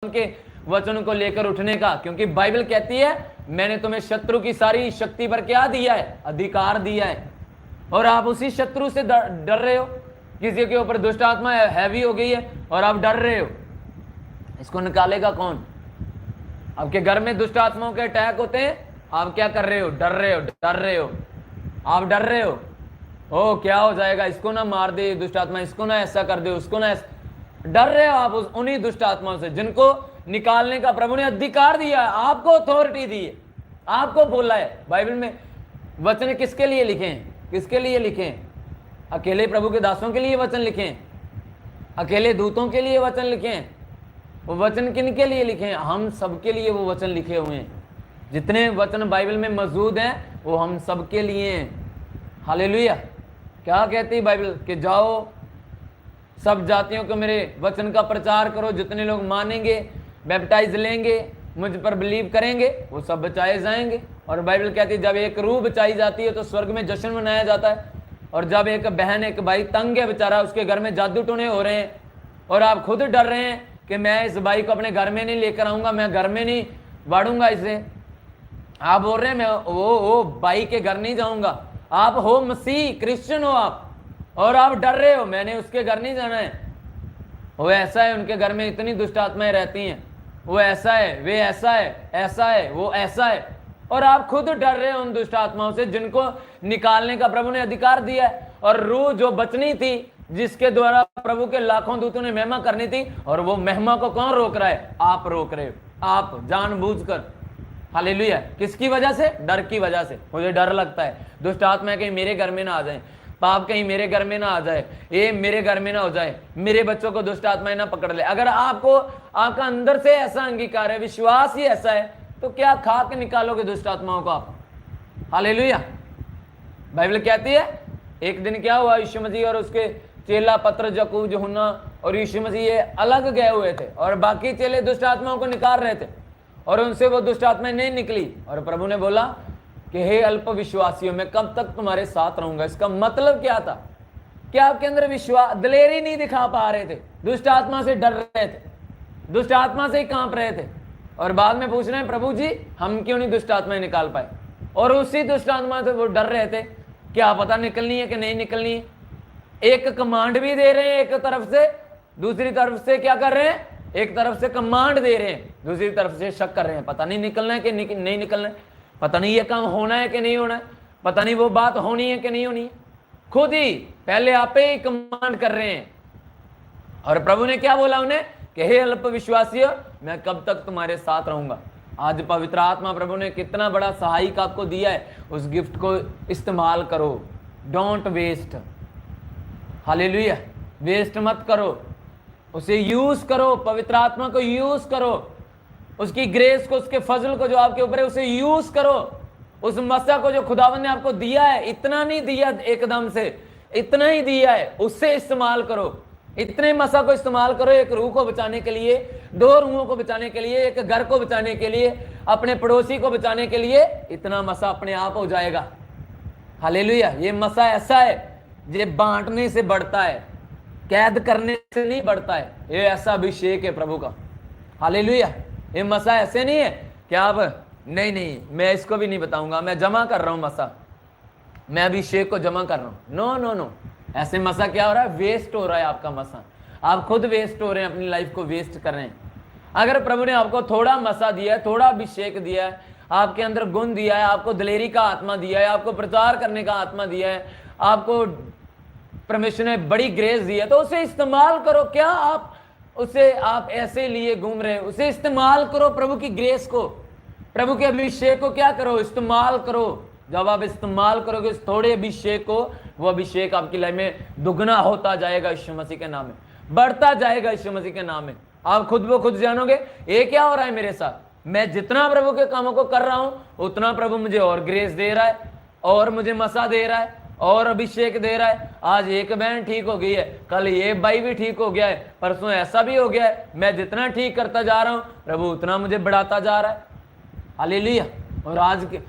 के वचन को लेकर उठने का, क्योंकि बाइबल कहती है मैंने तुम्हें शत्रु की सारी शक्ति पर क्या दिया है, अधिकार दिया है। और आप उसी शत्रु से डर रहे हो। किसी के ऊपर दुष्ट आत्मा हैवी हो गई है और आप डर रहे हो, इसको निकालेगा कौन? आपके घर में दुष्ट आत्माओं के अटैक होते हैं, आप क्या कर रहे हो? डर रहे हो, डर रहे हो, आप डर रहे हो। ओ क्या हो जाएगा, इसको ना मार दे दुष्ट आत्मा, इसको ना ऐसा कर दे, उसको ना ऐसा। डर रहे हो आप उन्हीं दुष्ट आत्माओं से जिनको निकालने का प्रभु ने अधिकार दिया है, आपको अथॉरिटी दी है, आपको बोला है। बाइबल में वचन किसके लिए लिखे हैं? किसके लिए लिखे हैं? अकेले प्रभु के दासों के लिए वचन लिखे हैं? अकेले दूतों के लिए वचन लिखे हैं? वो वचन किन के लिए लिखे हैं? हम सबके लिए वो वचन लिखे हुए हैं। जितने वचन बाइबल में मौजूद हैं वो हम सबके लिए हैं। हालेलुया। क्या कहती है बाइबल? कि जाओ सब जातियों को मेरे वचन का प्रचार करो, जितने लोग मानेंगे, बैप्टाइज लेंगे, मुझ पर बिलीव करेंगे, वो सब बचाए जाएंगे। और बाइबल कहती है जब एक रूह बचाई जाती है तो स्वर्ग में जश्न मनाया जाता है। और जब एक बहन, एक भाई तंग है बेचारा, उसके घर में जादू टोने हो रहे हैं और आप खुद डर रहे हैं कि मैं इस भाई को अपने घर में नहीं लेकर आऊंगा, मैं घर में नहीं बाढ़ूंगा इसे, आप बोल रहे हैं मैं वो भाई के घर नहीं जाऊंगा। आप हो मसीह, क्रिश्चियन हो आप, और आप डर रहे हो मैंने उसके घर नहीं जाना है, वो ऐसा है, उनके घर में इतनी दुष्ट आत्माएं रहती हैं, वो ऐसा है, वे ऐसा है, ऐसा है, वो ऐसा है। और आप खुद डर रहे हो उन दुष्ट आत्माओं से जिनको निकालने का प्रभु ने अधिकार दिया है। और रूह जो बचनी थी, जिसके द्वारा प्रभु के लाखों दूतों ने महिमा करनी थी, और वो महिमा को कौन रोक रहा है? आप रोक रहे हो, आप जानबूझकर। हालेलुया। किसकी वजह से? डर की वजह से। मुझे डर लगता है दुष्ट आत्मा कहीं मेरे घर में ना आ जाए, पाप कहीं मेरे घर में ना आ जाए, ये मेरे घर में ना हो जाए, मेरे बच्चों को दुष्ट आत्माएं ना पकड़ ले। अगर आपको आपका अंदर से ऐसा अंगीकार है, विश्वास ही ऐसा है, तो क्या खा के निकालोगे दुष्ट आत्माओं को आप? हालेलुया। बाइबल कहती है एक दिन क्या हुआ, यीशु मसीह और उसके चेला पत्र, याकूब, यूहन्ना और यीशु मसीह ये अलग गए हुए थे और बाकी चेले दुष्ट आत्माओं को निकाल रहे थे और उनसे वो दुष्ट आत्माएं नहीं निकली। और प्रभु ने बोला कि हे अल्प विश्वासियों, मैं कब तक तुम्हारे साथ रहूंगा। इसका मतलब क्या था? कि आपके अंदर विश्वास, दिलेरी नहीं दिखा पा रहे थे, दुष्ट आत्मा से डर रहे थे, दुष्ट आत्मा से ही कांप रहे थे। और बाद में पूछ रहे हैं प्रभु जी हम क्यों नहीं दुष्ट आत्माएं निकाल पाए? और उसी दुष्ट आत्मा से वो डर रहे थे, क्या पता निकलनी है कि नहीं निकलनी है। एक कमांड भी दे रहे हैं एक तरफ से, दूसरी तरफ से क्या कर रहे हैं? एक तरफ से कमांड दे रहे हैं, दूसरी तरफ से शक कर रहे हैं, पता नहीं निकलना है कि नहीं निकलना है, पता नहीं ये काम होना है कि नहीं होना है, पता नहीं वो बात होनी है कि नहीं होनी है। खुद ही पहले आप ही कमांड कर रहे हैं। और प्रभु ने क्या बोला उन्हें कि हे अल्प विश्वासियों, मैं कब तक तुम्हारे साथ रहूंगा। आज पवित्र आत्मा प्रभु ने कितना बड़ा सहायक आपको दिया है, उस गिफ्ट को इस्तेमाल करो। Don't waste. हालेलुया। वेस्ट मत करो, उसे यूज करो, पवित्र आत्मा को यूज करो, उसकी ग्रेस को, उसके फजल को जो आपके ऊपर है उसे यूज करो। उस मसा को जो खुदावन ने आपको दिया है, इतना नहीं दिया एकदम से, इतना ही दिया है, उससे इस्तेमाल करो। इतने मसा को इस्तेमाल करो, एक रूह को बचाने के लिए, दो रूहों को बचाने के लिए, एक घर को बचाने के लिए, अपने पड़ोसी को बचाने के लिए। इतना मसा अपने आप हो जाएगा। हालेलुया। ये मसा ऐसा है ये बांटने से बढ़ता है, कैद करने से नहीं बढ़ता है। ये ऐसा अभिषेक है प्रभु का। हालेलुया। ये मसा ऐसे नहीं है कि आप नहीं मैं इसको भी नहीं बताऊंगा, मैं जमा कर रहा हूं मसा, मैं अभिषेक को जमा कर रहा हूं। नो नो नो, ऐसे मसा क्या हो रहा है? वेस्ट हो रहा है आपका मसा। आप खुद वेस्ट हो रहे हैं, अपनी लाइफ को वेस्ट कर रहे हैं। अगर प्रभु ने आपको थोड़ा मसा दिया है, थोड़ा अभिषेक दिया है, आपके अंदर गुण दिया है, आपको दिलेरी का आत्मा दिया है, आपको प्रचार करने का आत्मा दिया है, आपको परमेश्वर ने बड़ी ग्रेस दी है, तो उसे इस्तेमाल करो। क्या आप उसे आप ऐसे लिए घूम रहे हो? उसे इस्तेमाल करो, प्रभु की ग्रेस को, प्रभु के अभिषेक को क्या करो? इस्तेमाल करो। जब आप इस्तेमाल करोगे इस थोड़े अभिषेक को, वो अभिषेक आपकी लाइफ में दुगना होता जाएगा यीशु मसीह के नाम में, बढ़ता जाएगा यीशु मसीह के नाम में। आप खुद ब खुद जानोगे ये क्या हो रहा है मेरे साथ। मैं जितना प्रभु के कामों को कर रहा हूं, उतना प्रभु मुझे और ग्रेस दे रहा है, और मुझे मसा दे रहा है, और अभिषेक दे रहा है। आज एक बहन ठीक हो गई है, कल ये भाई भी ठीक हो गया है, परसों ऐसा भी हो गया है। मैं जितना ठीक करता जा रहा हूं, प्रभु उतना मुझे बढ़ाता जा रहा है। हालेलुया। और आज के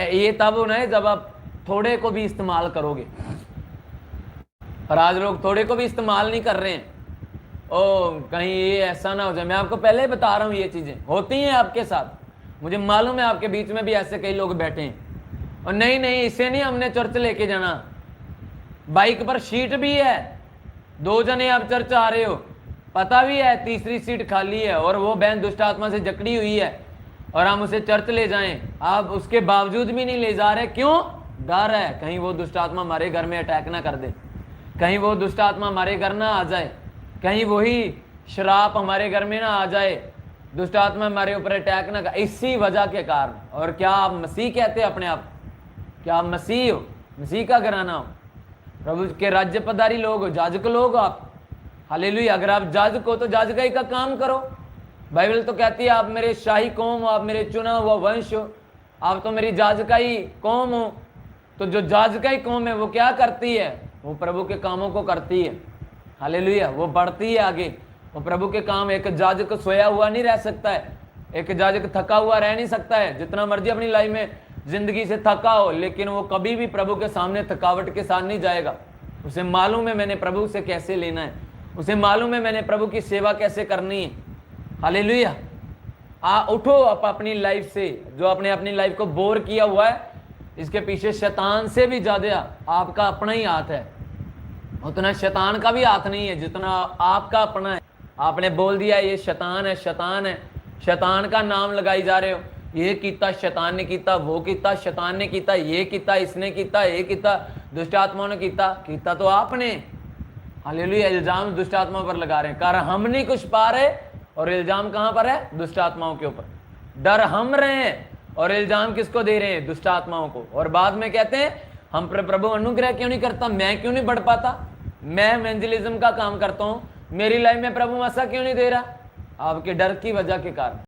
ये तब होना है जब आप थोड़े को भी इस्तेमाल करोगे। और आज लोग थोड़े को भी इस्तेमाल नहीं कर रहे हैं, ओ कहीं ये ऐसा ना हो जाए। मैं आपको पहले ही बता रहा हूँ, ये चीजें होती हैं आपके साथ। मुझे मालूम है आपके बीच में भी ऐसे कई लोग बैठे हैं। और नहीं नहीं, इसे नहीं हमने चर्च लेके जाना। बाइक पर सीट भी है, 2 जने आप चर्च आ रहे हो, पता भी है तीसरी सीट खाली है और वो बहन दुष्ट आत्मा से जकड़ी हुई है, और हम उसे चर्च ले जाएं, आप उसके बावजूद भी नहीं ले जा रहे। क्यों? डर है कहीं वो दुष्ट आत्मा हमारे घर में अटैक ना कर दे, कहीं वो दुष्ट आत्मा हमारे घर ना आ जाए, कहीं वही श्राप हमारे घर में ना आ जाए, दुष्ट आत्मा हमारे ऊपर अटैक ना कर। इसी वजह के कारण। और क्या आप मसीह कहते हैं अपने आप? क्या आप मसीह हो? मसीह का घराना हो, प्रभु के राज्य पधारी लोग हो, जाजक लोग हो आप। हालेलुया। अगर आप जाजक हो तो जाजकाई का काम करो। बाइबल तो कहती है आप मेरे शाही कौम हो, आप मेरे चुना हुआ वंश हो, आप तो मेरी जाजकाई कौम हो। तो जो जाजकाई कौम है वो क्या करती है? वो प्रभु के कामों को करती है। हालेलुया। वो बढ़ती है आगे, वो प्रभु के काम। एक जाजक सोया हुआ नहीं रह सकता है, एक जाजक थका हुआ रह नहीं सकता है। जितना मर्जी अपनी लाइफ में जिंदगी से थका हो, लेकिन वो कभी भी प्रभु के सामने थकावट के साथ नहीं जाएगा। उसे मालूम है मैंने प्रभु से कैसे लेना है, उसे मालूम है मैंने प्रभु की सेवा कैसे करनी है। हालेलुया। उठो आप अपनी लाइफ से, जो आपने अपनी लाइफ को बोर किया हुआ है, इसके पीछे शैतान से भी ज्यादा आपका अपना ही हाथ है। उतना शैतान का भी हाथ नहीं है जितना आपका अपना है। आपने बोल दिया ये शैतान है, शैतान है, शैतान का नाम लगाई जा रहे हो। ये कीता शैतान ने कीता, वो कीता शैतान ने कीता, ये कीता इसने कीता, ये कीता दुष्ट आत्माओं ने कीता तो आपने। हालेलुया। इल्जाम दुष्ट आत्माओं पर लगा रहे हैं, कारण हम नहीं कुछ पा रहे और इल्जाम कहां पर है? दुष्ट आत्माओं के ऊपर। डर हम रहे हैं और इल्जाम किसको दे रहे हैं? दुष्ट आत्माओं को। और बाद में कहते हैं हम पर प्रभु अनुग्रह क्यों नहीं करता, मैं क्यों नहीं बढ़ पाता, मैं इवेंजलिज्म का काम करता हूं, मेरी लाइफ में प्रभु मसा क्यों नहीं दे रहा? आपके डर की वजह के कारण।